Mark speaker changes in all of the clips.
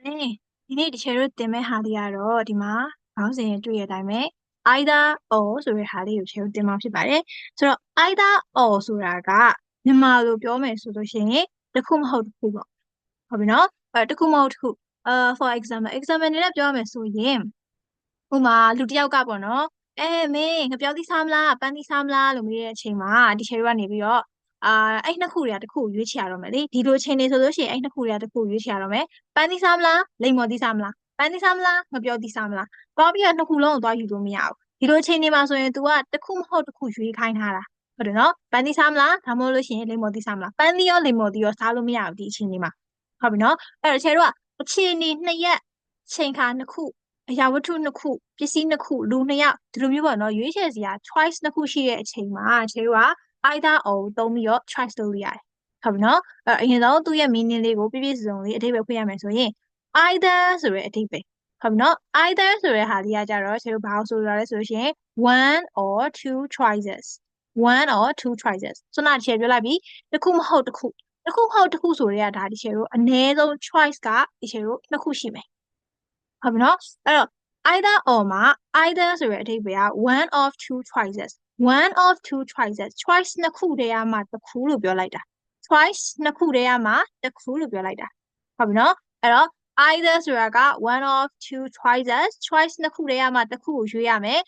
Speaker 1: 네, 이네 제로 때문에 하리아로 디마 방송에တွေ့ရတိုင်းပဲ either or ဆိုတဲ့ဟာလေးကို share တင်မှာဖြစ်ပါတယ်ဆိုတော့ either or ဆိုတာကမြန်မာလိုပြောမယ်ဆိုလို့ရှိရင်တစ်ခုမဟုတ်တစ်ခုပေါ့ဟုတ်ပြီနော်တစ်ခုမဟုတ်တစ်ခုfor example အနေနဲ့ပြောရမယ်ဆိုရင်ဥပမာလူတစ်ယောက်ကပေါ့နော်မင်းငပြောသီးစားမလားပန်းသီးစားမလားလို့မေးတဲ့အချိန်မှာဒီ share ကနေပြီးတော့အဲ့နှစ်ခုတွေကတစ်ခုကိုရွေးချယ်ရတော့မယ်လေဒီလိုချိန်နေဆိုလို့ရှိရင်အဲ့နှစ်ခုတွေကတစ်ခုကိုရွေးချယ်ရတော့မယ်ပန်းသီးစားမလားလိမ္မော်သီးစားမလားပန်းသီးစားမလားငပြောသီးစားမလားသွားပြီးတော့နှစ်ခုလုံးကိုသွားယူလို့မရဘူးဒီလိုချိန်နေမှာဆိုရင် तू ကတစ်ခုမဟုတ်တစ်ခုရွေးခိုင်းထားတာဟုတ်တယ်နော်ပန်းသီးစားမလားဒါမှမဟုတ်လို့ရှိရင်လိမ္မော်သီးစားမလားပန်းသီးရောလိမ္မော်သီးရောစားလို့မရဘူးဒီအချိန်နေမှာဟုတ်ပြီနော်အဲ့တော့ခြေတို့ကအချိန်နေနှစ်ရက်ချိန်ခါနှစ်ခုအရာဝတ္ထုနှစ်ခုပစ္စည်းနှစ်ခုလူနှစ်ယောက်ဒီလိုမျိုးပေါ့နော်ရွေးချယ်စရာ choice နှစ်ခုရှိတဲ့အချိန်မှာခြေတို့က either or သုံးပြီးတော့ choice လုပ်လို့ရတယ်ဟုတ်ပြီနော်အရင်ဆုံးသူ့ရဲ့ meaning လေးကိုပြည့်ပြည့်စုံစုံလေးအဓိပ္ပာယ်ဖွင့်ရမယ်ဆိုရင် either ဆိုတဲ့အဓိပ္ပာယ်ဟုတ်ပြီနော် either ဆိုတဲ့ဟာလေးကကြတော့ခြေတို့ဘာလို့ဆိုရလဲဆိုလို့ရှိရင် one or two choices one or two choices ဆိုတော့ခြေပြောလိုက်ပြီတစ်ခုမဟုတ်တစ်ခုတစ်ခုမဟုတ်တစ်ခုဆိုရဲဒါဒီခြေတို့အနည်းဆုံး choice ကဒီခြေတို့နှစ်ခုရှိမယ်ဟုတ်ပြီနော်အဲ့တော့ either or မှာ either ဆိုတဲ့အဓိပ္ပာယ်က one of two choices one of two choices choice နှစ်ခုတည်းမှာတစ်ခုလို့ပြောလိုက်တာ choice နှစ်ခုတည်းမှာတစ်ခုလို့ပြောလိုက်တာဟုတ်ပြီနော်အဲ့တော့ either ဆိုတာက one of two choices choice နှစ်ခုတည်းမှာတစ်ခုကိုရွေးရမယ်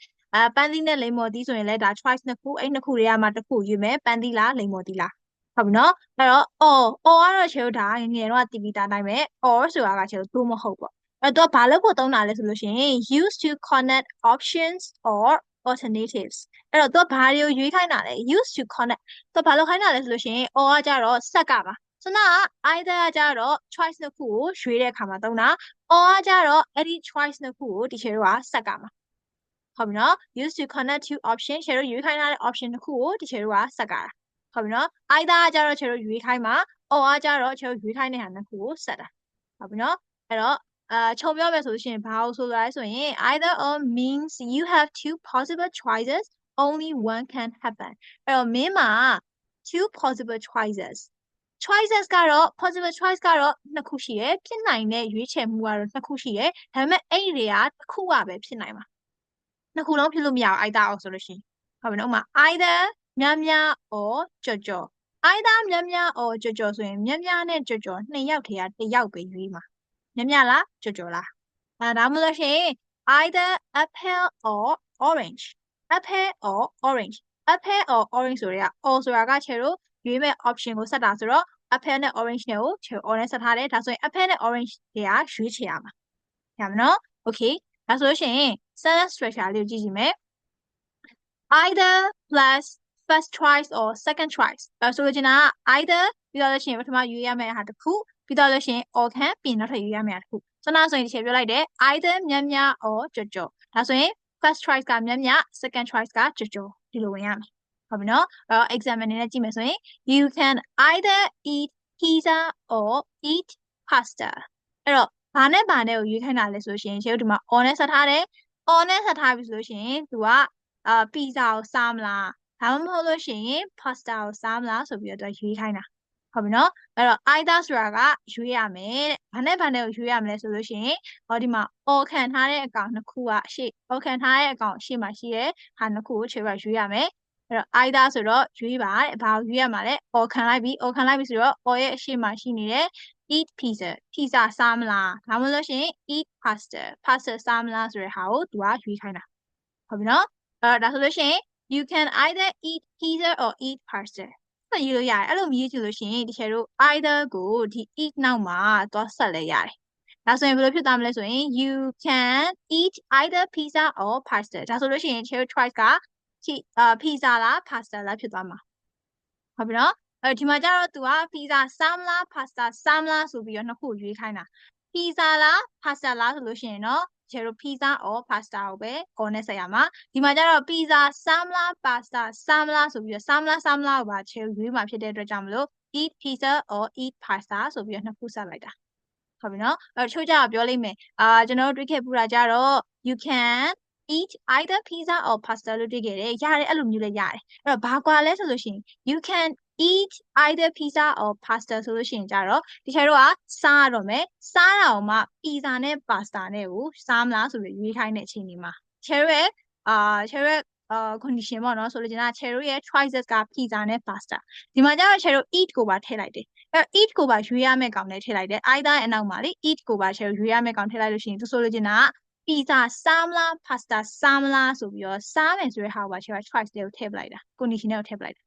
Speaker 1: ပန်းသီးနဲ့လိမ္မော်သီးဆိုရင်လည်းဒါ choice နှစ်ခုအဲ့နှစ်ခုတည်းမှာတစ်ခုရွေးမယ်ပန်းသီးလားလိမ္မော်သီးလားဟုတ်ပြီနော်အဲ့တော့ or ကတော့ခြေတို့ဒါငယ်ငယ်တော့တည်ပြီးသားတိုင်းပဲ or ဆိုတာကခြေတို့သို့မဟုတ်ပေါ့အဲ့တော့ဘာလို့ဖို့သုံးတာလဲဆိုလို့ရှိရင် use to connect options or alternatives အဲ့တော့သူကဘာတွေကိုရွေးခိုင်းတာလဲ use to connect သူကဘာလို့ခိုင်းတာလဲဆိုလို့ရှိရင် or ကကြတော့ဆက်ကပါဆိုတော့ either ကကြတော့ choice နှစ်ခုကိုရွေးတဲ့အခါမှာသုံးတာ or ကကြတော့အဲ့ဒီ choice နှစ်ခုကိုဒီခြေတို့ကဆက်ကမှာဟုတ်ပြီနော် use to connect two option ခြေတို့ရွေးခိုင်းထားတဲ့ option တစ်ခုကိုဒီခြေတို့ကဆက်ကတာဟုတ်ပြီနော် either ကကြတော့ခြေတို့ရွေးခိုင်းမှာ or ကကြတော့ခြေတို့ရွေးခိုင်းတဲ့ဟာနှစ်ခုကိုဆက်တာဟုတ်ပြီနော်အဲ့တော့ခြုံပြောမယ်ဆိုရှင်ဘာလို့ဆိုရလဲဆိုရင် either or means you have two possible choices only one can happen အဲ့တော့မင်းမှာ two possible choices ကတော့ possible choice ကတော့နှစ်ခုရှိရယ်ဖြစ်နိုင်တဲ့ရွေးချယ်မှုကတော့နှစ်ခုရှိရယ်ဒါပေမဲ့အဲ့ဒီတွေကတစ်ခုကပဲဖြစ်နိုင်မှာနှစ်ခုလုံးဖြစ်လို့မရဘူး either or ဆိုလို့ရှိရင်ဟုတ်ပြီနော်ဥပမာ either များများ or ကြော်ကြော် either များများ or ကြော်ကြော်ဆိုရင်များများနဲ့ကြော်ကြော်နှစ်ယောက်ထဲကတစ်ယောက်ပဲရွေးမှာများများလားကြော်ကြော်လားဒါမှမဟုတ်ရှင် either apple or orange apple or orange apple or orange ဆိုတဲ့က or ဆိုတာကခြေတို့ရွေးမဲ့ option ကိုဆက်တာဆိုတော့ apple နဲ့ orange နဲ့ကိုခြေ or နဲ့ဆက်ထားတယ်ဒါဆိုရင် apple နဲ့ orange တွေကရွေးချယ်ရမှာရမယ်နော် okay ဒါဆိုလို့ရှိရင် sentence structure လေးကိုကြည့်ကြည့်မယ် either plus first choice or second choice ဆိုလိုချင်တာက either ပြီးတော့လို့ရှိရင်ပထမရွေးရမယ့်ဟာတစ်ခုပြီးတော့လို့ရှိရင် or ခံပြီးနောက်ထပ်ရွေးရမယ့်ဟာတစ်ခုဆိုတော့ဆိုရင်ဒီချက်ပြောလိုက်တယ် either များများ or ကြော်ကြော်ဒါဆိုရင် first choice ကများများ second choice ကကြော်ကြော်ဒီလိုဝင်ရမယ်ဟုတ်ပြီနော်အဲ့တော့ exam အနေနဲ့ကြည့်မယ်ဆိုရင် you can either eat pizza or eat pasta အဲ့တော့ဘာနဲ့ဘာနဲ့ကိုရွေးခိုင်းတာလဲဆိုရှင်ရှေ့တို့ဒီမှာ or နဲ့ဆက်ထားတယ် or နဲ့ဆက်ထားပြီဆိုလို့ရှိရင် तू ကပီဇာကိုစားမလားဒါမှမဟုတ်လို့ရှိရင် pasta ကိုစားမလားဆိုပြီးတော့ तू ရွေးခိုင်းတာဟုတ်ပြီနော်အဲ့တော့ either ဆိုတာကရွေးရမယ်တဲ့ဘာနဲ့ကိုရွေးရမလဲဆိုလို့ရှိရင်ဒီမှာ or ခံထားတဲ့အကောင်နှစ်ခုကအရှိ or ခံထားတဲ့အကောင်အရှိမှရှိတဲ့ဟာနှစ်ခုကိုခြေရွေးရမယ်အဲ့တော့ either ဆိုတော့ရွေးပါတဲ့ဘာကိုရွေးရမှာလဲ or ခံလိုက်ပြီ or ခံလိုက်ပြီဆိုတော့ or ရဲ့အရှိမှရှိနေတဲ့ eat pizza စားမလားဒါမှမဟုတ်လို့ရှိရင် eat pasta စားမလားဆိုတဲ့ဟာကို तू ကရွေးခိုင်းတာဟုတ်ပြီနော်ဒါဆိုလို့ရှိရင် you can either eat pizza or eat pasta ဆက်ရေးလို့ရတယ်အဲ့လိုရေးကြည့်လို့ရှိရင်ဒီချေတို့ either ကိုဒီ eat နောက်မှာသွားဆက်လဲရတယ်ဒါဆိုရင်ဘယ်လိုဖြစ်သွားမလဲဆိုရင် you can eat either pizza or pasta ဒါဆိုလို့ရှိရင်ချေတို့ choice ကpizza လား pasta လားဖြစ်သွားမှာဟုတ်ပြီနော်ဒီမှာကျတော့ तू က pizza စားမလား pasta စားမလားဆိုပြီးတော့နှစ်ခုရွေးခိုင်းတာ pizza လား pasta လားဆိုလို့ရှိရင်တော့ကျတို့ pizza or pasta ကိုပဲ or နဲ့ဆက်ရမှာဒီမှာကျတော့ pizza စားမလား pasta စားမလားဆိုပြီးတော့စားမလားကိုပါကျတို့ရွေးမှာဖြစ်တဲ့အတွက်ကြောင့်မလို့ eat pizza or eat pasta ဆိုပြီးတော့နှစ်ခုဆက်လိုက်တာဟုတ်ပြီနော်ချို့ကြတော့ပြောလိမ့်မယ်ကျွန်တော်တို့တွေ့ခဲ့ပူတာကြတော့ you can eat either pizza or pasta လို့တွေ့ခဲ့တယ်ရတယ်အဲ့လိုမျိုးလည်းရတယ်အဲ့တော့ဘာကွာလဲဆိုလို့ရှိရင် you can eat either pizza or pasta ဆိုလို့ရှိရင်ကြတော့ဒီချေတို့ကစားရတော့မယ်စားတာအောင်မှ pizza နဲ့ pasta နဲ့ကိုစားမလားဆိုပြီးရွေးခိုင်းတဲ့အချိန်ဒီမှာချေတို့ရဲ့ချေတို့ရဲ့condition ပေါ့နော်ဆိုလို့ကျင်တာချေတို့ရဲ့ choices က pizza နဲ့ pasta ဒီမှာကျတော့ချေတို့ eat ကိုပါထည့်လိုက်တယ်အဲ့ eat ကိုပါရွေးရမယ့်ကောင်နဲ့ထည့်လိုက်တယ် either အနောက်မှာလေ eat ကိုပါချေတို့ရွေးရမယ့်ကောင်ထည့်လိုက်လို့ရှိရင်သူဆိုလို့ကျင်တာpizza စားမလား pasta စားမလားဆိုပြီးတော့စားမယ်ဆိုတဲ့ဟာကိုပါချေတို့ choice တွေကိုထည့်ပလိုက်တာ condition တွေကိုထည့်ပလိုက်တာ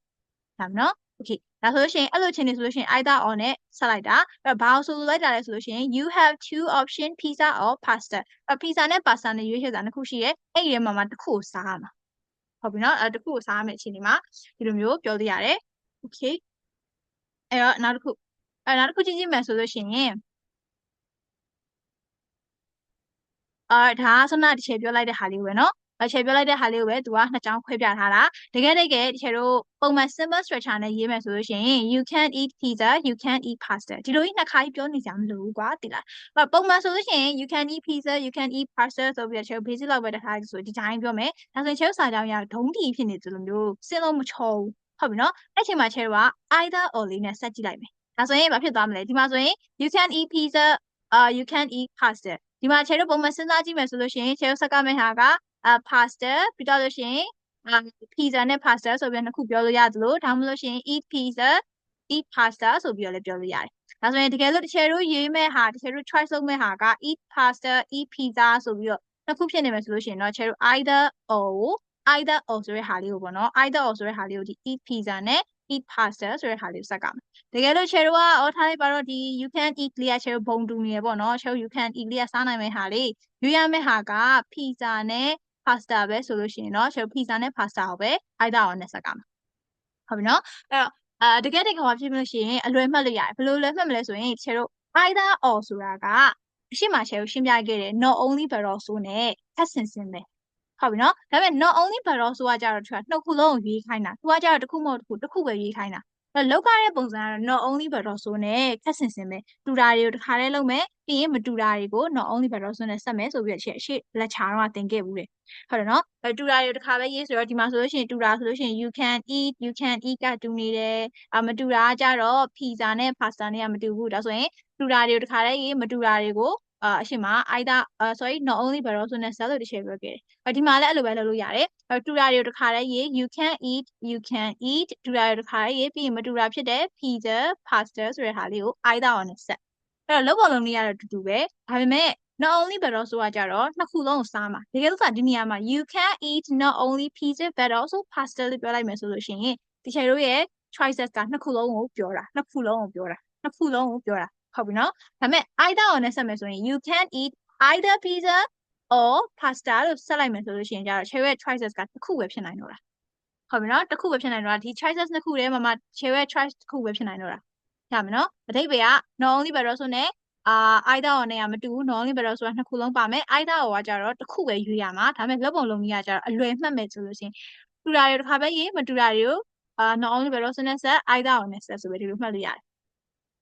Speaker 1: ဒါနော် okay ဒါဆိုလို့ရှိရင်အဲ့လိုချင်းနေဆိုလို့ရှိရင် either or နဲ့ဆက်လိုက်တာအဲ့ဘာလို့ဆိုလိုက်တာလဲဆိုလို့ရှိရင် you have two option pizza or pasta အဲ့ pizza နဲ့ pasta နဲ့ရွေးချယ်တာနှစ်ခုရှိရဲအဲ့ဒီထဲမှာတစ်ခုကိုစားရမှာဟုတ်ပြီနော်အဲ့တစ်ခုကိုစားရမယ့်အချိန်ဒီမှာဒီလိုမျိုးပြောလို့ရတယ် okay အဲ့တော့နောက်တစ်ခုကြည့်မယ်ဆိုလို့ရှိရင်ဒါကဆွမ်းနာတစ်ချက်ပြောလိုက်တဲ့ဟာလေးပဲเนาะအချက်ပြောလိုက်တဲ့ဟာလေးကိုပဲသူကနှစ်ကြောင်းခွဲပြထားတာတကယ်တကယ်ဒီချက်တို့ပုံမှန် simple structure နဲ့ရေးမယ်ဆိုလို့ရှိရင် you can eat pizza you can eat pasta ဒီလိုကြီးနှစ်ခါကြီးပြောနေကြမလို့ကွာတိလားပုံမှန်ဆိုလို့ရှိရင် you can eat pizza you can eat pasta ဆိုပြီးတော့ချက် basic လောက်ပဲတစ်ခါဆိုဒီတိုင်းပြောမယ်ဒါဆိုရင်ချက်စာကြောင်းရဒုံးတီဖြစ်နေသလိုမျိုးစဉ်းလုံးမချောဘူးဟုတ်ပြီเนาะအဲ့ချိန်မှာချက်တို့က either or လေးနဲ့ဆက်ကြည့်လိုက်မယ်ဒါဆိုရင်ဘာဖြစ်သွားမလဲဒီမှာဆိုရင် you can eat pizza you can eat pasta ဒီမှာချေတို့ပုံမှန်စဉ်းစားကြည့်မယ်ဆိုလို့ရှိရင်ချေတို့ဆက်ကမယ့်ဟာကpasta ပြီးတော့လို့ရှိရင်pizza နဲ့ pasta ဆိုပြီးနှစ်ခုပြောလို့ရတယ်လို့ဒါမှမဟုတ်လို့ရှိရင် eat pizza eat pasta ဆိုပြီးတော့လည်းပြောလို့ရတယ်ဒါဆိုရင်တကယ်လို့တချေတို့ရေးမဲ့ဟာတချေတို့ choice လုပ်မဲ့ဟာက eat pasta eat pizza ဆိုပြီးတော့နှစ်ခုဖြစ်နေမယ်ဆိုလို့ရှိရင်တော့ချေတို့ either or ဆိုတဲ့ဟာလေးကိုပေါ့နော် either or ဆိုတဲ့ဟာလေးကိုဒီ eat pizza နဲ့ eat pasta ဆိုတဲ့ဟာလေးကိုစက်ကမယ်တကယ်လို့ချေတို့ကထားလိုက်ပါတော့ဒီ you can eat လေးကချေတို့ဘုံတူနေရပေါ့နော်ချေတို့ you can eat လေးကစားနိုင်မယ့်ဟာလေးရွေးရမယ့်ဟာက pizza နဲ့ pasta ပဲဆိုလို့ရှိရင်တော့ချေတို့ pizza နဲ့ pasta ကိုပဲ either or နဲ့စက်ကမယ်ဟုတ်ပြီနော်အဲ့တော့တကယ်ဟောဖြစ်လို့ရှိရင်အလွယ်မှတ်လို့ရတယ်ဘယ်လိုလွယ်မှတ်မလဲဆိုရင်ချေတို့ either or ဆိုတာကအရှိမချေတို့ရှင်းပြခဲ့တယ် not only but also နဲ့ထပ်ဆင်ပဲဟုတ်ပြီနော်ဒါပေမဲ့ not only but also ကကြတော့သူကနှစ်ခုလုံးကိုရွေးခိုင်းတာသူကကြတော့တစ်ခုမဟုတ်တစ်ခုပဲရွေးခိုင်းတာလောက်ကတဲ့ပုံစံကတော့ not only but also နဲ့ထပ်ဆင်ပဲတူတာတွေကိုတစ်ခါတည်းလုပ်မယ်ပြီးရင်မတူတာတွေကို not only but also နဲ့ဆက်မယ်ဆိုပြီးတော့ရှေ့လက်ချာတော့တင်ခဲ့ဘူးတယ်ဟုတ်တယ်နော်တူတာတွေကိုတစ်ခါပဲရေးဆိုတော့ဒီမှာဆိုလို့ရှိရင်တူတာဆိုလို့ရှိရင် you can eat ကတူနေတယ်မတူတာကြတော့ pizza နဲ့ pasta နဲ့ကမတူဘူးဒါဆိုရင်တူတာတွေကိုတစ်ခါတည်းရေးမတူတာတွေကိုအရှိမ either sorry not only but also နဲ့ဆက်လို့တစ်ချက်ပြောခဲ့တယ်ဒီမှာလည်းအဲ့လိုပဲလုပ်လို့ရတယ်တူတာတွေကိုတစ်ခါတည်းရေး you can eat တူတာတွေတစ်ခါတည်းရေးပြီးရင်မတူတာဖြစ်တဲ့ pizza pasta ဆိုတဲ့ဟာလေးကို either or နဲ့ဆက်အဲ့တော့လုပ်ပုံလုပ်နည်းကတော့တူတူပဲဒါပေမဲ့ not only but also ကကြတော့နှစ်ခုလုံးကိုစားမှာတကယ်လို့ဒီနေရာမှာ you can eat not only pizza but also pasta လို့ပြောလိုက်မယ်ဆိုလို့ရှိရင်ဒီချက်တို့ရဲ့ choices ကနှစ်ခုလုံးကိုပြောတာဟုတ်ပြီနော်ဒါပေမဲ့ either or နဲ့ဆက်မယ်ဆိုရင် you can eat either pizza or pasta လို့ဆက်လိုက်မယ်ဆိုလို့ရှိရင်ကျတော့ cherry choices ကတစ်ခုပဲဖြစ်နိုင်တော့တာဟုတ်ပြီနော်တစ်ခုပဲဖြစ်နိုင်တော့တာဒီ choices နှစ်ခုထဲမှာ cherry choice တစ်ခုပဲဖြစ်နိုင်တော့တာရမယ်နော်အဓိပ္ပာယ်က not only but also နဲ့either or နဲ့ကမတူဘူး not only but also နှစ်ခုလုံးပါမယ် either or ကကျတော့တစ်ခုပဲရွေးရမှာဒါပေမဲ့လုပ်ပုံလုပ်နည်းကကျတော့အလွယ်မှတ်မယ်ဆိုလို့ရှိရင်တူတာတွေတစ်ခါပဲရေးမတူတာတွေကိုnot only but also နဲ့ဆက် either or နဲ့ဆက်ဆိုပြီးဒီလိုမှတ်လို့ရတယ်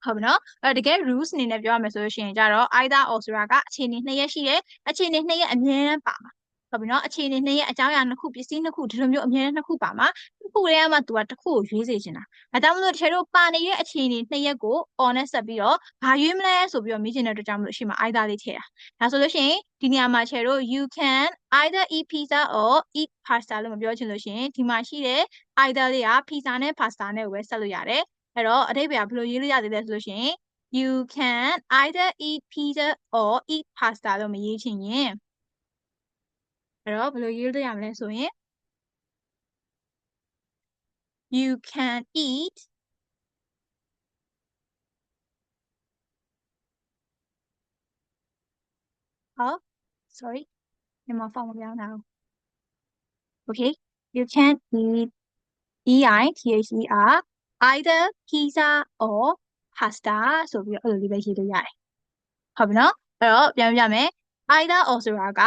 Speaker 1: ဟုတ်ပြီနော်တကယ် rules အနေနဲ့ပြောရမယ်ဆိုလို့ရှိရင်ကြတော့ either or ဆိုတာကအခြေအနေနှစ်ရက်ရှိတယ်အခြေအနေနှစ်ရက်အမြဲတမ်းပါမှာဟုတ်ပြီနော်အခြေအနေနှစ်ရက်အကြောင်းအရာနှစ်ခုပစ္စည်းနှစ်ခုဒီလိုမျိုးအမြဲတမ်းနှစ်ခုပါမှာတစ်ခုတည်းကမှ तू ကတစ်ခုကိုရွေးစေချင်တာဒါကြောင့်မလို့တချို့တို့ပါနေတဲ့အခြေအနေနှစ်ရက်ကို on နဲ့ဆက်ပြီးတော့ဘာရွေးမလဲဆိုပြီးတော့မေးချင်တဲ့အတွက်ကြောင့်မလို့ရှိမှ either လေးထည့်တာဒါဆိုလို့ရှိရင်ဒီနေရာမှာချေတို့ you can either eat pizza or eat pasta လို့မပြောချင်လို့ရှိရင်ဒီမှာရှိတဲ့ either လေးက pizza နဲ့ pasta နဲ့ကိုပဲဆက်လို့ရတယ်အဲ့တော့အဓိပ္ပာယ်ကဘယ်လိုရေးလို့ရသေးလဲဆိုလို့ရှိရင် you can either eat pizza or eat pasta လို့မရေးချင်ရင်အဲ့တော့ဘယ်လိုရေးလို့ရမလဲဆိုရင် you can eat sorry ဒီမှာဖောင်မပြောင်းတာ okay you can eat EITHER either pizza or pasta ဆိုပြီးတော့အဲ့လိုလေးပဲရေးလို့ရတယ်ဟုတ်ပြီနော်အဲ့တော့ပြန်ပြမယ် either or ဆိုတာက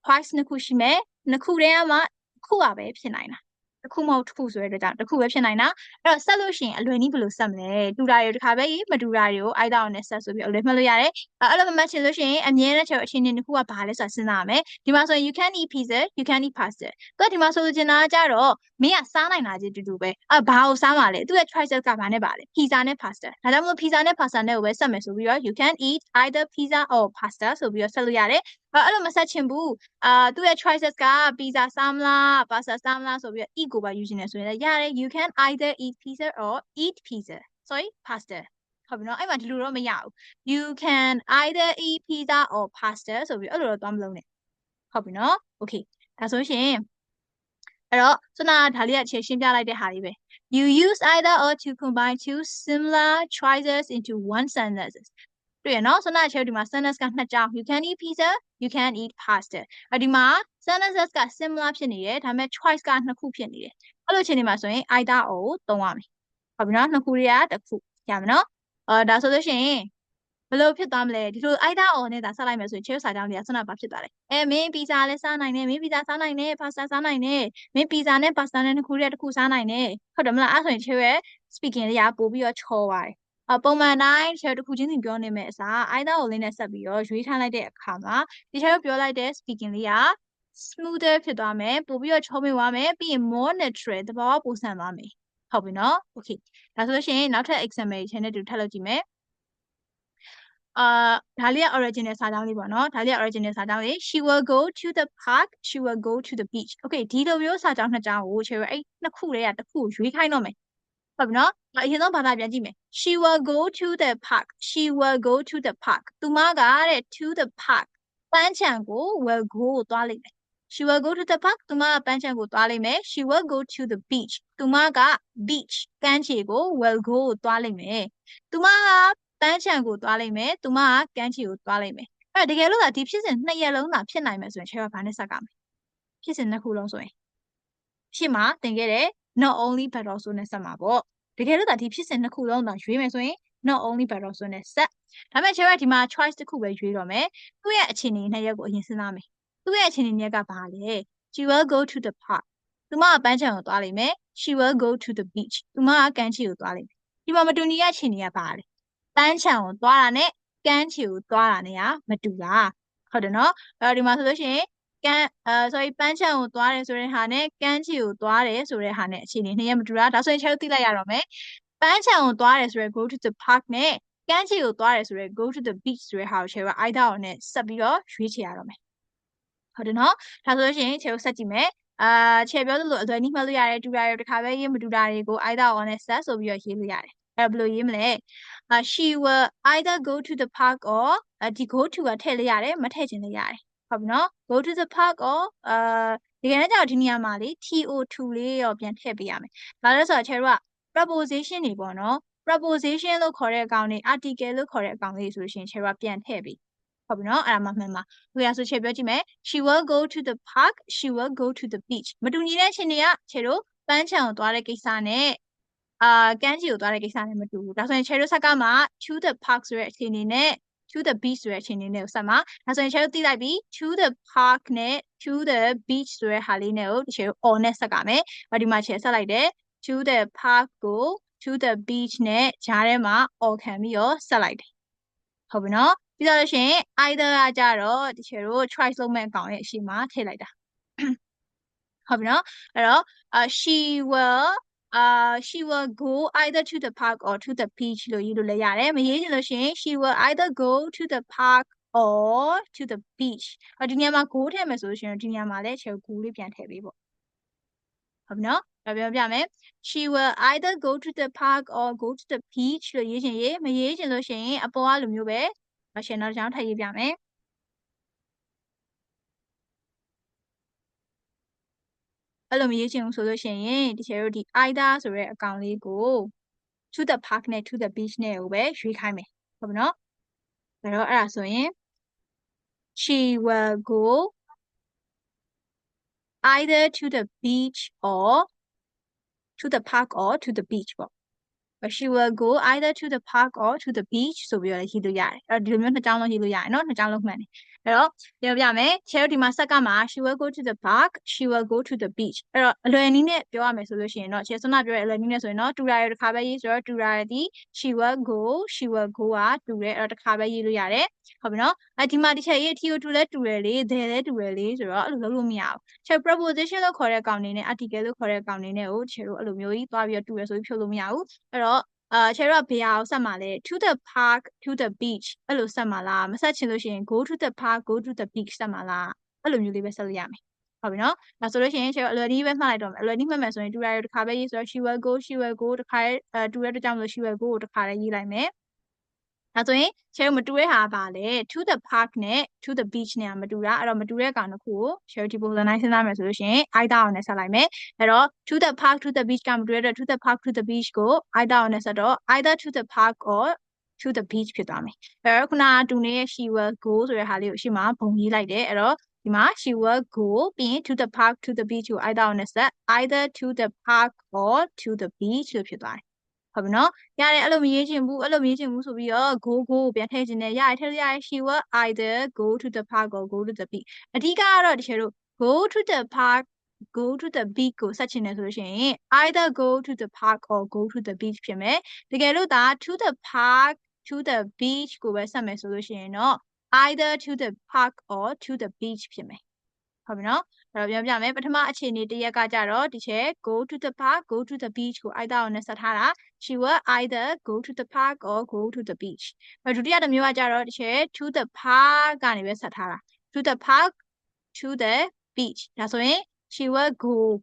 Speaker 1: choice နှစ်ခုရှိမယ်နှစ်ခုတည်းကမှတစ်ခုပါပဲဖြစ်နိုင်တာ တခုမဟုတ်တစ်ခုဆိုတဲ့အတွက်ကြောင့်တစ်ခုပဲဖြစ်နိုင်တာအဲ့တော့ဆက်လို့ရှိရင်အလွယ်နည်းဘယ်လိုဆက်မလဲတူတာတွေတစ်ခါပဲမတူတာတွေကို either or နဲ့ဆက်ဆိုပြီးအလွယ်မှတ်လို့ရတယ်အဲ့လိုမမှတ်ချင်လို့ရှိရင်အမြဲတမ်းအခြေအနေတစ်ခုကဘာလဲဆိုတာစဉ်းစားရမယ်ဒီမှာဆိုရင် you can eat pizza you can eat pasta သူကဒီမှာဆိုချင်တာကြတော့မင်းကစားနိုင်တာချင်းတူတူပဲဘာကိုစားမှာလဲသူရဲ့ choices ကဘာနဲ့ပါလဲ pizza နဲ့ pasta ဒါကြောင့်မလို့ pizza နဲ့ pasta နဲ့ကိုပဲဆက်မယ်ဆိုပြီးတော့ you can eat either pizza or pasta ဆိုပြီးတော့ဆက်လို့ရတယ်အဲ့လိုမဆက်ချင်ဘူးသူရဲ့ choices က pizza စားမလား pasta စားမလားဆိုပြီးတော့ eat ကိုပါယူချင်တယ်ဆိုရင်လည်းရတယ် you can either eat pizza or eat pizza sorry pasta ဟုတ်ပြီနော်အဲ့မှာဒီလိုတော့မရဘူး you can either eat pizza or pasta ဆိုပြီးအဲ့လိုတော့သွားမလုံးနဲ့ဟုတ်ပြီနော် okay ဒါဆိုရှင်အဲ့တော့ခုနဒါလေးကရှင်းပြလိုက်တဲ့ဟာလေးပဲ you use either or to combine two similar choices into one sentence တွေ့ရနော်ခုနကဒီမှာ sentence ကနှစ်ကြောင်း you can eat pizza you can eat pasta ဒီမှာ sentences က similar ဖြစ်နေတယ်ဒါပေမဲ့ choice ကနှစ်ခုဖြစ်နေတယ်အဲ့လိုအချိန်ဒီမှာဆိုရင် either or ကိုသုံးရမယ်ဟုတ်ပြီနော်နှစ်ခုတွေကတစ်ခုရမယ်နော်ဒါဆိုလို့ရှိရင်ဘယ်လိုဖြစ်သွားမလဲဒီလို either or နဲ့ဒါဆက်လိုက်မယ်ဆိုရင်ချဲစာကြောင်းတွေကဆက်နာဘာဖြစ်သွားလဲမင်း pizza လည်းစားနိုင်တယ်မင်း pizza စားနိုင်တယ် pasta စားနိုင်တယ်မင်း pizza နဲ့ pasta နဲ့နှစ်ခုတွေကတစ်ခုစားနိုင်တယ်ဟုတ်တယ်မလားအဲ့ဆိုရင်ချဲရဲ့ speaking လေးကပို့ပြီးတော့ချော်ပါတယ်ပုံမှန်တိုင်းချဲတစ်ခုချင်းစီပြောနေမယ်အစား either or လေးနဲ့ဆက်ပြီးတော့ရွေးထားလိုက်တဲ့အခါမှာဒီချဲပြောလိုက်တဲ့ speaking လေးက smoother ဖြစ်သွားမယ်ပို့ပြီးတော့ချောမေးသွားမယ်ပြီးရင် more natural သဘောပိုဆန်သွားမယ်ဟုတ်ပြီနော် okay ဒါဆိုလို့ရှိရင်နောက်ထပ် example တွေနဲ့တူထပ်လုပ်ကြည့်မယ်ဒါလေးက original စာကြောင်းလေးပေါ့နော်ဒါလေးက original စာကြောင်းလေး she will go to the park she will go to the beach okay ဒီလိုမျိုးစာကြောင်းနှစ်ကြောင်းကိုချေအဲ့နှစ်ခုလေးကတစ်ခုရွေးခိုင်းတော့မယ်ဟုတ်ပြီနော်အရင်ဆုံးဘာသာပြန်ကြည့်မယ် she will go to the park she will go to the park သူမကတဲ့ to the park ပန်းခြံကို will go ကိုသွားလိမ့်မယ် she will go to the park သူမကပန်းခြံကိုသွားလိမ့်မယ် she will go to the beach သူမက beach ကမ်းခြေကို will go ကိုသွားလိမ့်မယ်သူမကပန်းခြံကိုသွားလိမ့်မယ်သူမကကမ်းခြေကိုသွားလိမ့်မယ်အဲ့တကယ်လို့ဒီဖြစ်စဉ်နှစ်ရက်လုံးသာဖြစ်နိုင်မယ်ဆိုရင်ချဲကဘာနဲ့ဆက်ကမယ်ဖြစ်စဉ်နှစ်ခုလုံးဆိုရင်ရှေ့မှာသင်ခဲ့တဲ့ not only but also နဲ့ဆက်မှာပေါ့တကယ်လို့ဒီဖြစ်စဉ်နှစ်ခုလုံးသာရွေးမယ်ဆိုရင် not only but also နဲ့ဆက်ဒါပေမဲ့ချဲကဒီမှာ choice တစ်ခုပဲရွေးတော့မယ်သူ့ရဲ့အခြေအနေနှစ်ရက်ကိုအရင်စဉ်းစားမယ်သူ့ရဲ့အခြေအနေနှစ်ရက်ကဘာလဲ she will go to the park သူမကပန်းခြံကိုသွားလိမ့်မယ် she will go to the beach သူမကကမ်းခြေကိုသွားလိမ့်မယ်ဒီမှာမတူညီတဲ့အခြေအနေကဘာလဲပန်းခြံကိုသွားတာနဲ့ကမ်းခြေကိုသွားတာနဲ့မတူလားဟုတ်တယ်နော်အဲ့တော့ဒီမှာဆိုလို့ရှိရင်sorry ပန်းခြံကိုသွားတယ်ဆိုတဲ့ဟာနဲ့ကမ်းခြေကိုသွားတယ်ဆိုတဲ့ဟာနဲ့အခြေအနေနှစ်ရက်မတူတာဒါဆိုရင်ချဲသိလိုက်ရတော့မယ်ပန်းခြံကိုသွားတယ်ဆိုရဲ go to the park နဲ့ကမ်းခြေကိုသွားတယ်ဆိုရဲ go to the beach ဆိုတဲ့ဟာကိုချဲက either or နဲ့ဆက်ပြီးတော့ရွေးချယ်ရတော့မယ်ဟုတ်တယ်နော်ဒါဆိုလို့ရှိရင်ချဲကိုဆက်ကြည့်မယ်ချဲပြောသလိုအလွယ်နည်းမှတ်လို့ရတယ်တူတာတွေတစ်ခါပဲရေးမတူတာတွေကို either or နဲ့ဆက်ဆိုပြီးတော့ရေးလို့ရတယ်အဲ့ဘယ်လိုရေးမလဲshe will either go to the park or ဒီ go to ကထည့်လို့ရတယ်မထည့်ချင်လည်းရတယ်ဟုတ်ပြီနော် go to the park or ဒီကနေ့ကျတော့ဒီနေရာမှာလေ to လေးရောပြန်ထည့်ပေးရမယ်ဒါလည်းဆိုတော့ချဲတို့က preposition တွေပေါ့နော် preposition လို့ခေါ်တဲ့အကောင်တွေ article လို့ခေါ်တဲ့အကောင်လေးဆိုလို့ရှိရင်ချဲတို့ကပြန်ထည့်ပေးဟုတ်ပြီနော်အဲ့ဒါမှမှန်ပါဟိုရဆိုချဲပြောကြည့်မယ် she will go to the park she will go to the beach မတူညီတဲ့ချင်းတွေကချဲတို့ပန်းခြံကိုသွားတဲ့ကိစ္စနဲ့ကမ်းခြေကိုသွားတဲ့ကိစ္စနဲ့မတူဘူးဒါဆိုရင် cherry ဆက်ကမှ to the park ဆိုတဲ့အခြေအနေနဲ့ to the beach ဆိုတဲ့အခြေအနေနဲ့ကိုဆက်မှာဒါဆိုရင် cherry သိလိုက်ပြီ to the park နဲ့ to the beach ဆိုတဲ့ဟာလေးနဲ့ကို cherry on နဲ့ဆက်ကမယ်ဒီမှာ cherry ဆက်လိုက်တယ် to the park ကို to the beach နဲ့ဂျားထဲမှာ on ခံပြီးတော့ဆက်လိုက်တယ်ဟုတ်ပြီနော်ပြီးတော့လို့ရှိရင် either ကကြတော့ cherry တို့ choice လုပ်မဲ့အကောင်ရဲ့အရှိမထည့်လိုက်တာဟုတ်ပြီနော်အဲ့တော့she will go either to the park or to the beach လို့ရေးလို့လည်းရတယ်မရေးချင်လို့ရှိရင် she will either go to the park or to the beach ဒီနေရာမှာ go ထည့်မယ်ဆိုလို့ရှိရင်ဒီနေရာမှာလည်း ချေ go လေးပြန်ထည့်ပေးပေါ့ဟုတ်ပြီနော်ပြောပြမယ် she will either go to the park or go to the beach လို့ရေးချင်ရေးမရေးချင်လို့ရှိရင်အပေါ်ကလိုမျိုးပဲရှင်တော့ကျွန်တော်ထပ်ရေးပြမယ်အဲ့လိုမရေးချင်ဘူးဆိုလို့ရှိရင်ဒီချေတို့ဒီ either ဆိုတဲ့အကောင်လေးကို to the park နဲ့ to the beach နဲ့ကိုပဲရွေးခိုင်းမယ်ဟုတ်ပြီနော်အဲ့တော့အဲ့ဒါဆိုရင် she will go either to the beach or to the park or to the beach ပေါ့ she will go either to the park or to the beach ဆိုပြီးတော့လည်းရေးလို့ရတယ်အဲ့တော့ဒီလိုမျိုးနှစ်ကြောင်းလုံးရေးလို့ရတယ်နော်နှစ်ကြောင်းလုံးမှန်တယ်အဲ့တော့ပြောပြမယ်ချဲတို့ဒီမှာစက်ကမှာ she will go to the park she will go to the beach အဲ့တော့အလွယ်နည်းနဲ့ပြောရမယ်ဆိုလို့ရှိရင်တော့ချဲစွမ်းနာပြောတဲ့အလွယ်နည်းနဲ့ဆိုရင်တော့တူတာရတစ်ခါပဲရေးဆိုတော့တူတာရသည် she will go ကတူတယ်အဲ့တော့တစ်ခါပဲရေးလို့ရတယ်ဟုတ်ပြီနော်ဒီမှာတစ်ချက်ရေး to တူလဲတူတယ်လေ there လဲတူတယ်လေဆိုတော့အဲ့လိုလုပ်လို့မရဘူးချဲ preposition လို့ခေါ်တဲ့ကောင်နေနဲ့ article လို့ခေါ်တဲ့ကောင်နေနဲ့ကိုချဲတို့အဲ့လိုမျိုးကြီးသွားပြီးတော့တူရဆိုပြီးဖြုတ်လို့မရဘူးအဲ့တော့ချဲတို့ကဘယ်ဟာကိုဆက်မှာလဲ to the park to the beach အဲ့လိုဆက်မှာလားမဆက်ချင်လို့ရှိရင် go to the park go to the beach ဆက်မှာလားအဲ့လိုမျိုးလေးပဲဆက်လို့ရမယ်ဟုတ်ပြီနော်ဒါဆိုလို့ရှိရင်ချဲတို့အလွယ်နည်းပဲမှတ်လိုက်တော့မယ်အလွယ်နည်းမှတ်မယ်ဆိုရင်တူရရတစ်ခါပဲရေးဆိုတော့ she will go တစ်ခါတူရတဲ့ကြောင့်လို့ she will go ကိုတစ်ခါလေးရေးလိုက်မယ်ဒါဆိုရင်ချဲတို့မတူတဲ့ဟာပါလေ to the park နဲ့ to the beach နဲ့မတူတာအဲ့တော့မတူတဲ့ကောင်တစ်ခုကိုချဲတို့ဒီပုံစံတိုင်းစဉ်းစားမယ်ဆိုလို့ရှိရင် either အောင်နဲ့ဆက်လိုက်မယ်အဲ့တော့ to the park to the beach ကမတူတဲ့အတွက် to the park to the beach ကို either အောင်နဲ့ဆက်တော့ either to the park or to the beach ဖြစ်သွားမယ်အဲ့တော့ခုနကတူနေတဲ့ she will go ဆိုတဲ့ဟာလေးကိုရှေ့မှာပုံရေးလိုက်တယ်အဲ့တော့ဒီမှာ she will go ပြီးရင် to the park to the beach ကို either အောင်နဲ့ဆက် either to the park or to the beach လို့ဖြစ်သွားတယ်ဟုတ်ပြီနော်ရတယ်အဲ့လိုမရေးချင်ဘူးဆိုပြီးတော့ go ပြန်ထည့်ချင်တယ်ရတယ်ထည့်လို့ရတယ် she will either go to the park or go to the beach အဓိကကတော့တကယ်လို့ go to the park go to the beach ကိုဆက်ချင်တယ်ဆိုလို့ရှိရင် either go to the park or go to the beach ဖြစ်မယ်တကယ်လို့ဒါ to the park to the beach ကိုပဲဆက်မယ်ဆိုလို့ရှိရင်တော့ either to the park or to the beach ဖြစ်မယ်ဟုတ်ပြီနော်အဲ့တော့ပြန်ပြမယ်ပထမအခြေအနေတစ်ရက်ကကြတော့ဒီချက် go to the park go to the beach ကို either အောင်နဲ့ဆက်ထားတာ she will either go to the park or go to the beach ဒုတိယတစ်မျိုးကကြတော့ဒီချက် to the park ကနေပဲဆက်ထားတာ to the park to the beach ဒါဆိုရင် she will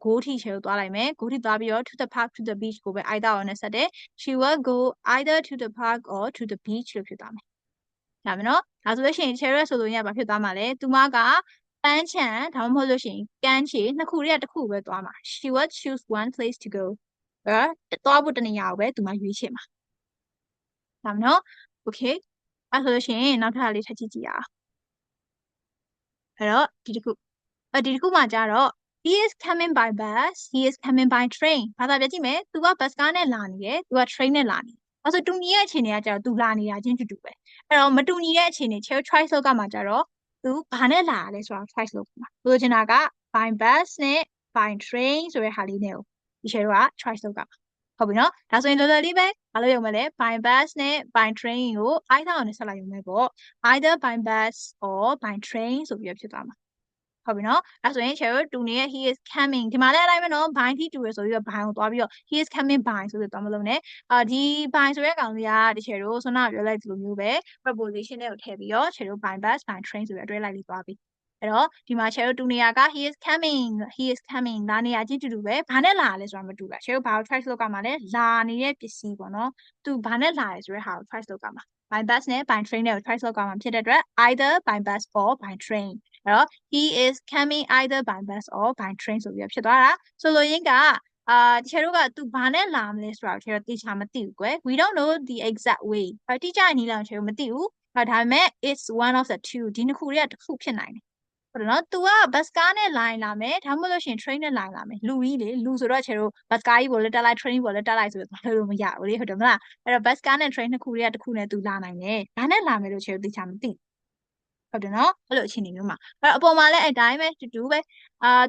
Speaker 1: go ထိချေကိုသွားလိုက်မယ် go ထိသွားပြီးတော့ to the park to the beach ကိုပဲ either အောင်နဲ့ဆက်တယ် she will go either to the park or to the beach လို့ဖြစ်သွားမယ်ဒါမယ်နော်ဒါဆိုလို့ရှိရင် cherry ဆိုလို့ရပါဖြစ်သွားမှာလေသူမကပန်းချံဒါမှမဟုတ်လို့ရှိရင်ကမ်းခြေနှစ်ခုတည်းတစ်ခုပဲသွားမှာ she will choose one place to go သွားဖို့တနေရာကိုပဲသူမရွေးချယ်မှာဒါမယ်နော် okay အဲ့ဆိုလို့ရှိရင်နောက်ထပ်လေးထပ်ကြည့်ကြည့်အောင်အဲ့တော့ဒီတစ်ခုမှကြတော့ he is coming by bus he is coming by train ဘာသာပြကြည့်မယ်သူက bus ကားနဲ့လာနေတယ်သူက train နဲ့လာနေအဲ့ဆိုတူညီရဲ့အခြေအနေကကြတော့သူလာနေတာချင်းတူတူပဲအဲ့တော့မတူညီတဲ့အခြေအနေ choice လောက်ကမှကြတော့သူဘာနဲ့လာရလဲဆိုတာ choice လုပ်မှာပြောချင်တာက by bus နဲ့ by train ဆိုတဲ့ဟာလေးနဲ့ကိုဒီ share က choice လောက်ကဟုတ်ပြီနော်ဒါဆိုရင်လောလောလေးပဲဘာလို့ရုံမလဲ by bus နဲ့ by train ကို either အောင်နဲ့ဆက်လိုက်ရုံပဲပေါ့ either by bus or by train ဆိုပြီးဖြစ်သွားမှာဟုတ်ပြီနော်အဲ့ဆိုရင် Cheryl တူနေတဲ့ he is coming ဒီမှာလည်းအတိုင်းပဲနော် by ထိတူရဆိုပြီးတော့ by ကိုသွားပြီးတော့ he is coming by ဆိုပြီးတော့မလုပ်နဲ့ဒီ by ဆိုတဲ့ကောင်လေးကဒီ Cheryl ဆွမ်းနာပြောလိုက်သလိုမျိုးပဲ preposition တွေကိုထည့်ပြီးတော့ Cheryl by bus by train ဆိုပြီးအတွဲလိုက်ပြီးသွားပြီအဲ့တော့ဒီမှာ Cheryl တူနေရက he is coming လာနေရချင်းတူပဲဘာနဲ့လာလဲဆိုတာမတူဘူး Cheryl ဘာကို try လုပ်ကမှာလဲလာနေတဲ့ပစ္စည်းပေါ့နော်သူဘာနဲ့လာလဲဆိုတဲ့ဟာကို try လုပ်ကမှာ by bus နဲ့ by train နဲ့ကို try လုပ်ကမှာဖြစ်တဲ့အတွက် either by bus or by train အဲ့တော့ he is coming either by bus or by train ဆိုပြီးဖြစ်သွားတာဆိုလိုရင်းကတချို့တို့ကသူဘာနဲ့လာမလဲဆိုတာတချို့တိကျမသိဘူးကွယ် we don't know the exact way တိကျနီးလာတချို့မသိဘူးဒါပေမဲ့ it's one of the two ဒီနှစ်ခုတွေကတစ်ခုဖြစ်နိုင်တယ်ဟုတ်တယ်နော် तू က bus ကားနဲ့လာရင်လာမယ်ဒါမှမဟုတ်လို့ရှိရင် train နဲ့လာရင်လာမယ်လူကြီးလေလူဆိုတော့တချို့တို့ bus ကားကြီးပေါ်လက်တက်လိုက် train ပေါ်လက်တက်လိုက်ဆိုတော့လို့မရဘူးလေဟုတ်တယ်မလားအဲ့တော့ bus ကားနဲ့ train နှစ်ခုတွေကတစ်ခုနဲ့ तू လာနိုင်တယ်ဘာနဲ့လာမယ်လို့တချို့တိကျမသိဟုတ်တယ်နော်အဲ့လိုအခြေအနေမျိုးမှာအဲ့အပေါ်မှာလည်းအတိုင်းပဲတူပဲ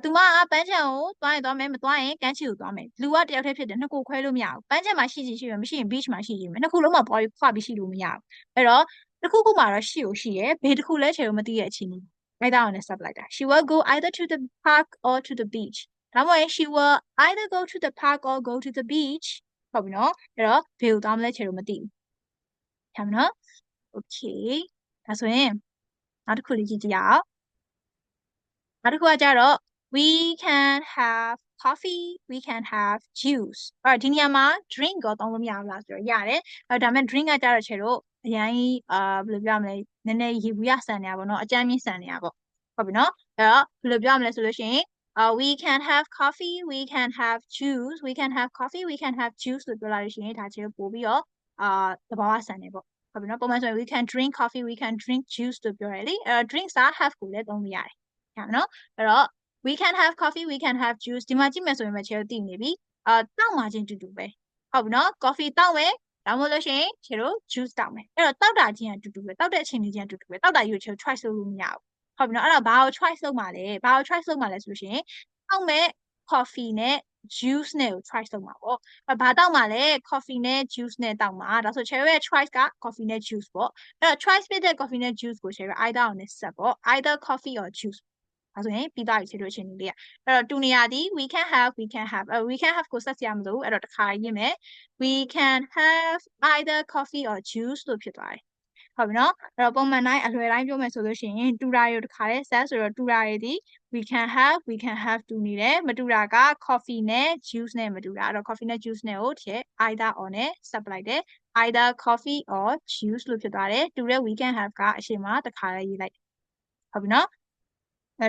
Speaker 1: သူမကပန်းချံကိုသွားရင်သွားမယ်မသွားရင်ကမ်းခြေကိုသွားမယ်လူကတယောက်တည်းဖြစ်တယ်နှစ်ခုခွဲလို့မရဘူးပန်းချံမှာရှိချင်ရှိရမရှိရင် beach မှာရှိချင်မယ်နှစ်ခုလုံးမှာပွားပြီးခွာပြီးရှိလို့မရဘူးအဲ့တော့တစ်ခုခုမှာတော့ရှိကိုရှိရယ်ဘေးတစ်ခုလဲချေလို့မသိတဲ့အခြေအနေအဲ့ဒါကိုလည်း step လိုက်တာ she will go either to the park or to the beach ဒါမှမဟုတ် she will either go to the park or go to the beach ဟုတ်ပြီနော်အဲ့တော့ဘေးကိုသွားမလဲချေလို့မသိဘူးဟုတ်ပြီနော် okay ဒါဆိုရင်နောက်တစ်ခုလေးကြည့်ကြအောင်နောက်တစ်ခုကကြတော့ we can have coffee we can have juice အဲ့ဒီနေရာမှာ drink ကိုတောင်းလို့မရဘူးလားဆိုတော့ရတယ်ဒါပေမဲ့ drink ကကြတော့ချေတို့အရင်ဘယ်လိုပြောမလဲနည်းနည်းရေဘူးရဆန်နေတာပေါ့နော်အကြမ်းမြင့်ဆန်နေတာပေါ့ဟုတ်ပြီနော်အဲ့တော့ဘယ်လိုပြောမလဲဆိုလို့ရှိရင်we can have coffee we can have juice we can have coffee we can have juice လို့ပြောလာလို့ရှိရင်ဒါချေတို့ပို့ပြီးတော့သဘာဝဆန်နေပေါ့ဟုတ်ပြီနော်ပုံမှန်ဆိုရင် we can drink coffee we can drink juice လို့ပြောရလေdrink စား have ကိုလည်းသုံးလို့ရတယ်ဟုတ်နော်အဲ့တော့ we can have coffee we can have juice ဒီမှာကြည့်မယ်ဆိုရင်ပဲချေတို့သိနေပြီတောက်မှချင်းတူတူပဲ ဟုတ်ပြီနော် coffee တောက်မယ်ဒါမှမဟုတ်လို့ရှိရင်ချေတို့ juice တောက်မယ်အဲ့တော့တောက်တာချင်းအတူတူပဲတောက်တဲ့အချိန်လေးချင်းအတူတူပဲတောက်တာယူချေ choice လုပ်လို့မရဘူးဟုတ်ပြီနော်အဲ့တော့ဘာကို choice လုပ်မှာလဲဘာကို choice လုပ်မှာလဲဆိုလို့ရှိရင်တောက်မယ် coffee နဲ့ juice နဲ့ကို choice လုပ်မှာပေါ့ဘာတောက်မှာလဲ coffee နဲ့ juice နဲ့တောက်မှာဒါဆိုချေတို့ရဲ့ choice က coffee နဲ့ juice ပေါ့အဲ့တော့ choice ဖြစ်တဲ့ coffee နဲ့ juice ကိုချေတို့ either ကိုနဲ့ဆက်ပေါ့ either coffee or juice ဒါဆိုရင်ပြီးသွားပြီချေတို့အချိန်လေးအဲ့တော့တူနေရသည် we can have we can have ကိုဆက်စရာမလိုဘူးအဲ့တော့တစ်ခါရေးမယ် we can have either coffee or juice လို့ဖြစ်သွားတယ်ဟုတ်ပြီနော်အဲ့တော့ပုံမှန်တိုင်းအလွယ်တိုင်းပြောမယ်ဆိုလို့ရှိရင်တူတာတွေတစ်ခါလေး set ဆိုတော့တူတာတွေဒီ we can have တူနေတယ်မတူတာက coffee နဲ့ juice နဲ့မတူတာအဲ့တော့ coffee နဲ့ juice နဲ့ကိုထည့် either or နဲ့ set လိုက်တယ် either coffee or juice လို့ဖြစ်သွားတယ်တူတဲ့ we can have ကအရှိမတစ်ခါလေးရေးလိုက်ဟုတ်ပြီနော်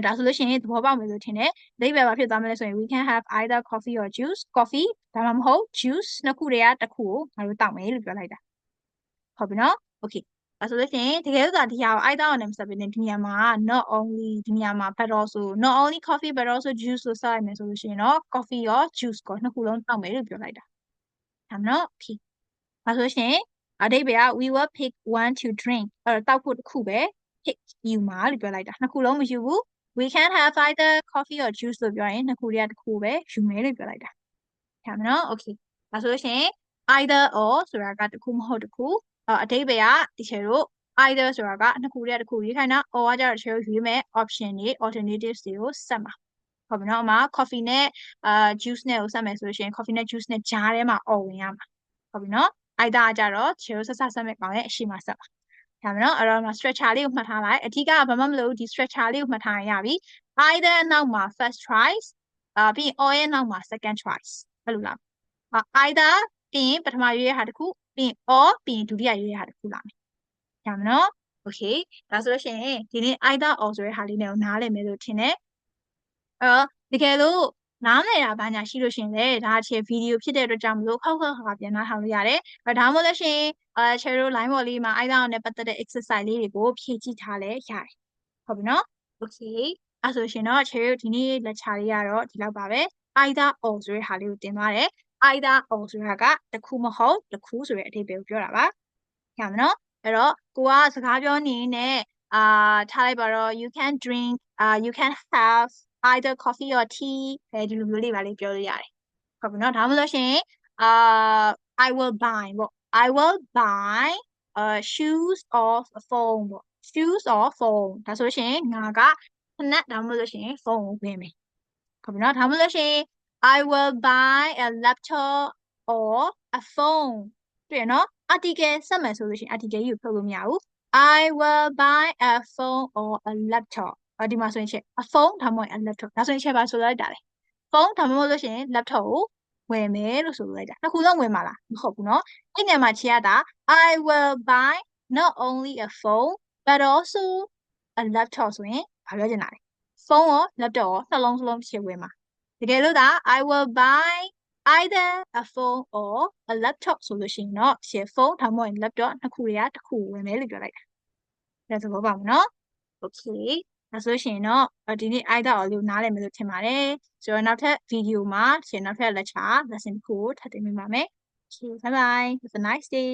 Speaker 1: ဒါဆိုလို့ရှိရင်သဘောပေါက်မယ်လို့ထင်တယ်အဓိပ္ပာယ်ဘာဖြစ်သွားမလဲဆိုရင် we can have either coffee or juice coffee ဒါမှမဟုတ် juice နှစ်ခုတည်းကတစ်ခုကိုငါတို့တောက်မယ်လို့ပြောလိုက်တာဟုတ်ပြီနော် okay ဒါဆိုလို့ရှိရင်တကယ်လို့ဒီဟာကို either or နဲ့မဆက်ဘဲနဲ့ဒီနေရာမှာ not only ဒီနေရာမှာ but also not only coffee but also juice လို့ဆက်လိုက်မယ်ဆိုလို့ရှိရင်တော့ coffee ရော juice ရောနှစ်ခုလုံးတောက်မယ်လို့ပြောလိုက်တာဟုတ်နော် okay ဒါဆိုလို့ရှိရင်အဓိပ္ပာယ်က we will pick one to drink အဲ့တော့တောက်ဖို့တစ်ခုပဲ pick ယူမှာလို့ပြောလိုက်တာနှစ်ခုလုံးမယူဘူးwe can have either coffee or juice လို့ပြောရင်နှစ်ခုတည်းကတစ်ခုပဲယူမယ်လို့ပြောလိုက်တာဟုတ်မနော် okay ဒါဆိုလို့ရှိရင် either or ဆိုတာကတစ်ခုမဟုတ်တစ်ခုအဓိပ္ပာယ်ကတချို့တို့ either ဆိုတာကနှစ်ခုတည်းကတစ်ခုရွေးခိုင်းတာ or ကကြတော့တချို့ရွေးမယ် option တွေ alternatives တွေကိုဆက်မှာဟုတ်ပြီနော်အမ coffee နဲ့juice နဲ့ကိုဆက်မယ်ဆိုလို့ရှိရင် coffee နဲ့ juice နဲ့ကြားထဲမှာ or ဝင်ရမှာဟုတ်ပြီနော် either ကကြတော့တချို့ဆက်ဆက်မဲ့ကောင်ရဲ့အရှိမဆက်ပါဒါမှမဟုတ်အဲ့တော့ stretcher လေးကိုမှတ်ထားလိုက်အဓိကဘာမှမလုပ်ဒီ stretcher လေးကိုမှတ်ထားရင်ရပြီ either နောက်မှာ first choice ပြီးရင် or ရဲ့နောက်မှာ second choice အဲ့လိုလားeither ပြီးရင်ပထမရွေးရတာတစ်ခုပြီးရင် or ပြီးရင်ဒုတိယရွေးရတာတစ်ခုလာမယ်ဒါမှမဟုတ် okay ဒါဆိုလို့ရှိရင်ဒီနေ့ either or ဆိုတဲ့ဟာလေးနဲ့ကိုနားလည်မယ်လို့ထင်တယ်တကယ်လို့နားလည်တာဘာညာရှိလို့ရှင်လေဒါအခြေဗီဒီယိုဖြစ်တဲ့အတွက်ကြောင့်မလို့ခောက်ပြန်နားထောင်လို့ရတယ်ဒါမှမဟုတ်လို့ရှင်ချယ်တို့ line ပေါ်လေးမှာ either နဲ့ပတ်သက်တဲ့ exercise လေးတွေကိုဖြည့်ကြည့်ထားလဲရတယ်ဟုတ်ပြီနော် okay အဲ့ဆိုရှင်တော့ချယ်တို့ဒီနေ့ lecture လေးကတော့ဒီလောက်ပါပဲ either or ဆိုတဲ့ဟာလေးကိုတင်သွားတယ် either or ဆိုတာကတစ်ခုမဟုတ်တစ်ခုဆိုတဲ့အဓိပ္ပာယ်ကိုပြောတာပါဟုတ်မနော်အဲ့တော့ကိုကစကားပြောနေနဲ့ထားလိုက်ပါတော့ you can drink you can have either coffee or tea ဒီလိုမျိုးလေးပါလေးပြောလို့ရတယ်ဟုတ်ပြီနော်ဒါမှမဟုတ်ရှင်I will buy ပေါ့ I will buy shoes or a phone ပေါ့ shoes or phone ဒါဆိုရှင်ငါကဖနက်ဒါမှမဟုတ်ရှင်ဖုန်းကိုဝယ်မယ်ဟုတ်ပြီနော်ဒါမှမဟုတ်ရှင် I will buy a laptop or a phone တွေ့ရနော် article ဆက်မယ်ဆိုလို့ရှင် article ကြီးကိုဖြုတ်လို့မရဘူး I will buy a phone or a laptop ဒီမှာဆိုရင်ချက် a phone ဒါမှမဟုတ် a laptop ဒါဆိုရင်ချက်ပါဆိုလိုက်တာလေ phone ဒါမှမဟုတ်လို့ရှင် laptop ကိုဝယ်မယ်လို့ဆိုလိုက်တာနှစ်ခုလုံးဝယ်မှာလားမဟုတ်ဘူးเนาะအဲ့ညမှာချရတာ I will buy not only a phone but also a laptop ဆိုရင်ဘာပြောချင်တာလဲ phone ရော laptop ရောနှလုံးစလုံးတစ်ချက်ဝယ်မှာတကယ်လို့ဒါ I will buy either a phone or a laptop ဆိုလို့ရှိရင်တော့ရှယ် phone ဒါမှမဟုတ် laptop နှစ်ခုတွေကတစ်ခုဝယ်မယ်လို့ပြောလိုက်တာဒါဆိုတော့ပါမနော် okay ဒါဆိုရှင်တော့ဒီနေ့ either or လို့နားလည်မယ်လို့ထင်ပါတယ်ဆိုတော့နောက်ထပ်ဗီဒီယိုမှာနောက်ထပ် lecture lesson တစ်ခုထပ်တင်ပေးပါမယ် okay bye bye have a nice day